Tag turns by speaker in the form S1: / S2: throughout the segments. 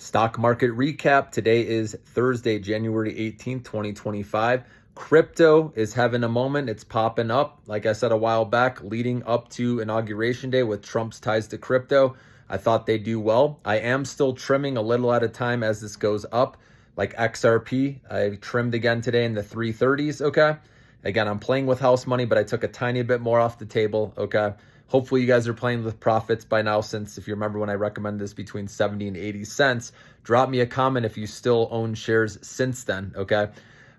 S1: Stock market recap. Today is Thursday, January 18th, 2025. Crypto is having a moment. It's popping up. Like I said a while back, leading up to Inauguration Day with Trump's ties to crypto, I thought they'd do well. I am still trimming a little at a time as this goes up. Like XRP, I trimmed again today in the 330s, okay? Again, I'm playing with house money, but I took a tiny bit more off the table, okay? Hopefully you guys are playing with profits by now, since if you remember when I recommended this between 70 and 80 cents, drop me a comment if you still own shares since then, okay?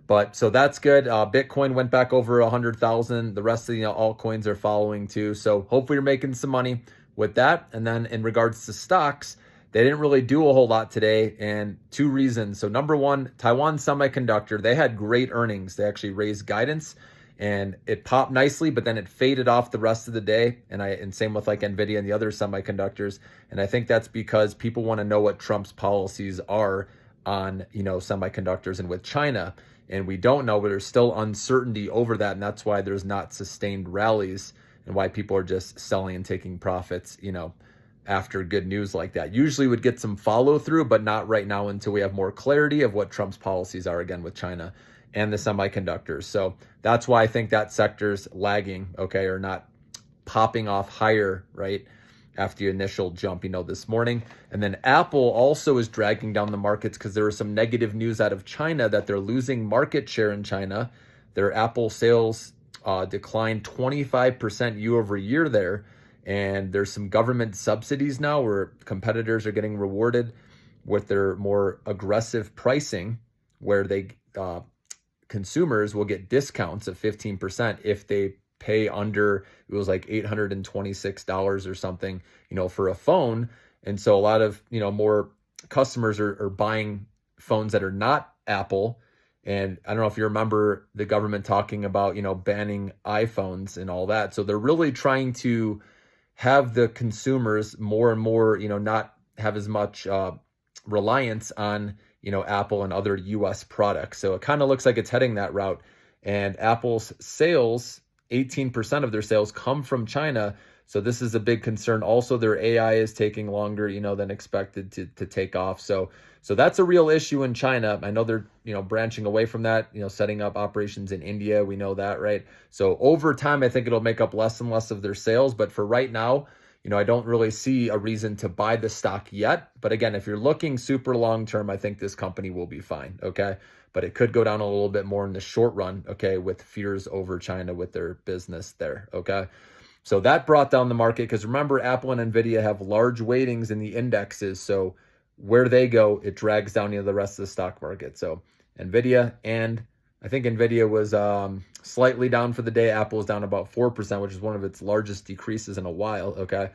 S1: But so that's good. Bitcoin went back over 100,000. The rest of the altcoins are following too. So hopefully you're making some money with that. And then in regards to stocks, they didn't really do a whole lot today, and two reasons. So number one, Taiwan Semiconductor, they had great earnings. They actually raised guidance and it popped nicely, but then it faded off the rest of the day. And same with like Nvidia and the other semiconductors. And I think that's because people want to know what Trump's policies are on, semiconductors and with China. And we don't know, but there's still uncertainty over that. And that's why there's not sustained rallies and why people are just selling and taking profits, after good news like that. Usually would get some follow through, but not right now until we have more clarity of what Trump's policies are again with China and the semiconductors. So that's why I think that sector's lagging, okay, or not popping off higher, right, after the initial jump, this morning. And then Apple also is dragging down the markets because there was some negative news out of China that they're losing market share in China. Their Apple sales declined 25% year over year there. And there's some government subsidies now where competitors are getting rewarded with their more aggressive pricing, where they consumers will get discounts of 15% if they pay under, it was like $826 or something, for a phone. And so a lot of, more customers are buying phones that are not Apple. And I don't know if you remember the government talking about, banning iPhones and all that. So they're really trying to have the consumers more and more, not have as much reliance on, Apple and other US products. So it kind of looks like it's heading that route. And Apple's sales, 18% of their sales come from China. So this is a big concern. Also, their AI is taking longer, than expected to take off. So that's a real issue in China. I know they're, branching away from that, setting up operations in India. We know that, right? So over time, I think it'll make up less and less of their sales. But for right now, I don't really see a reason to buy the stock yet. But again, if you're looking super long term, I think this company will be fine, okay? But it could go down a little bit more in the short run, okay, with fears over China with their business there, okay? So that brought down the market because remember, Apple and Nvidia have large weightings in the indexes. So where they go, it drags down the rest of the stock market. So Nvidia, and I think Nvidia was slightly down for the day. Apple is down about 4%, which is one of its largest decreases in a while, okay?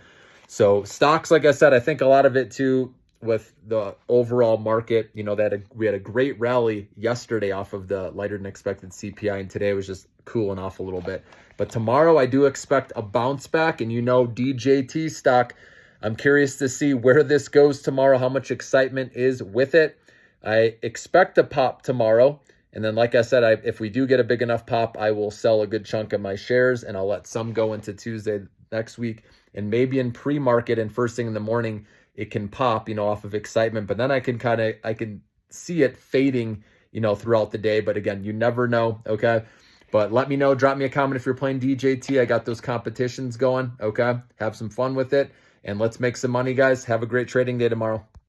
S1: So stocks, like I said, I think a lot of it too with the overall market, we had a great rally yesterday off of the lighter than expected CPI, and today was just cooling off a little bit. But tomorrow I do expect a bounce back, and DJT stock, I'm curious to see where this goes tomorrow, how much excitement is with it. I expect a pop tomorrow. And then, like I said, if we do get a big enough pop, I will sell a good chunk of my shares, and I'll let some go into Tuesday next week. And maybe in pre-market and first thing in the morning, it can pop, off of excitement. But then I can see it fading, throughout the day. But again, you never know, okay? But let me know, drop me a comment if you're playing DJT. I got those competitions going, okay? Have some fun with it. And let's make some money, guys. Have a great trading day tomorrow.